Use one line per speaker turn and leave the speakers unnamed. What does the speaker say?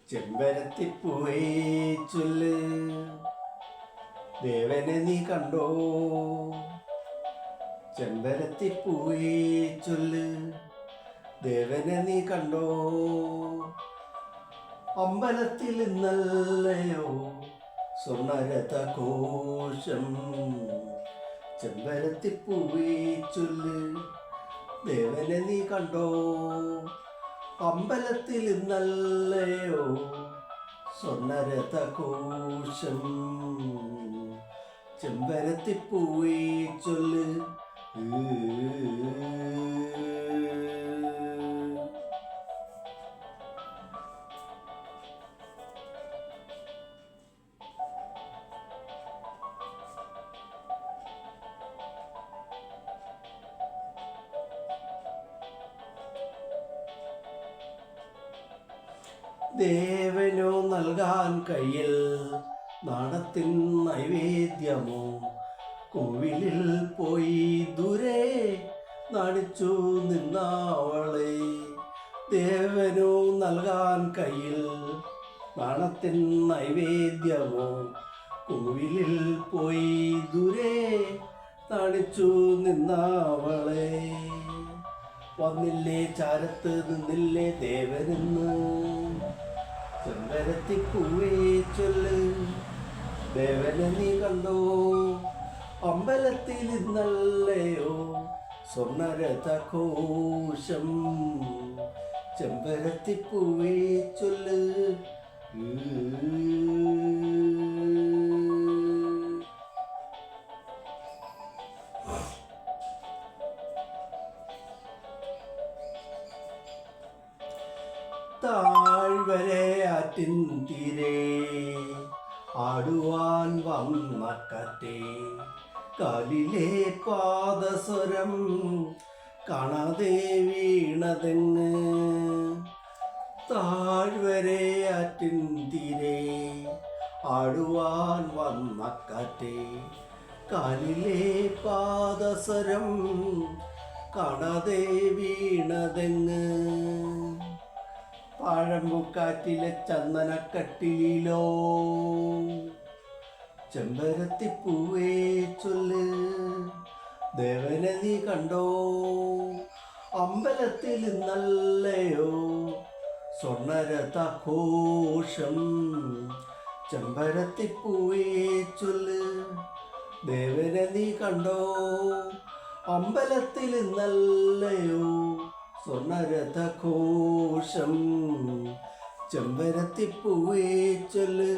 ചെമ്പരത്തിപ്പൂവേ ചൊല്ല്, ദേവനെ നീ കണ്ടോ? ചെമ്പരത്തിപ്പൂവേ ചൊല്ല്, ദേവനെ നീ കണ്ടോ? അമ്പലത്തിൽ ഇന്നല്ലയോ സ്വർണ്ണരഥഘോഷം. ചെമ്പരത്തിപ്പൂവേ ചൊല്ല്, ദേവനെ നീ കണ്ടോ? അമ്പലത്തിൽ ഇന്നല്ലയോ സ്വർണ്ണരഥഘോഷം. ചെമ്പരത്തിപ്പൂവേ ചൊല്ല്. ദേവനോ നൽകാൻ കയ്യിൽ നാണത്തിൻ നൈവേദ്യമോ, കോവിലിൽ പോയി ദൂരെ നാണിച്ചു നിന്നവളെ. ദേവനോ നൽകാൻ കയ്യിൽ നാണത്തിൻ നൈവേദ്യമോ, കോവിലിൽ പോയി ദൂരെ നാണിച്ചു നിന്നവളെ. വന്നില്ലേ ചാരത്ത് നിന്നില്ലേ ദേവനെന്ന്. ചെമ്പരത്തിപ്പൂവേ ചൊല്ല്, ദേവനെ നീ കണ്ടോ? അമ്പലത്തിൽ ഇന്നല്ലയോ സ്വർണ്ണരഥഘോഷം. ചെമ്പരത്തിപ്പൂവേ ചൊല്ല്. താഴ്വരെ ആറ്റിൻ തീരെ ആടുവാൻ വന്ന കാറ്റേ, കാലിലെ പാദസ്വരം കാണാതെ വീണതെങ്ങ്. താഴ്വരെ ആറ്റിൻ തീരെ ആടുവാൻ വന്ന കാറ്റേ, കാലിലെ പാദസ്വരം കാണാതെ വീണതെങ്ങ്. പാഴമ്പുക്കാറ്റിലെ ചന്ദനക്കട്ടിലോ, ചെമ്പരത്തിപ്പൂവേ ചൊല്ല്, ദേവനെ നീ കണ്ടോ? അമ്പലത്തിൽ ഇന്നല്ലയോ സ്വർണ്ണരഥഘോഷം. ചെമ്പരത്തിപ്പൂവേ ചൊല്ല്, ദേവനെ നീ കണ്ടോ? അമ്പലത്തിൽ ഇന്നല്ലയോ സ്വർണ്ണരഥഘോഷം. ചെമ്പരത്തിപ്പൂവേ ചൊല്ല്.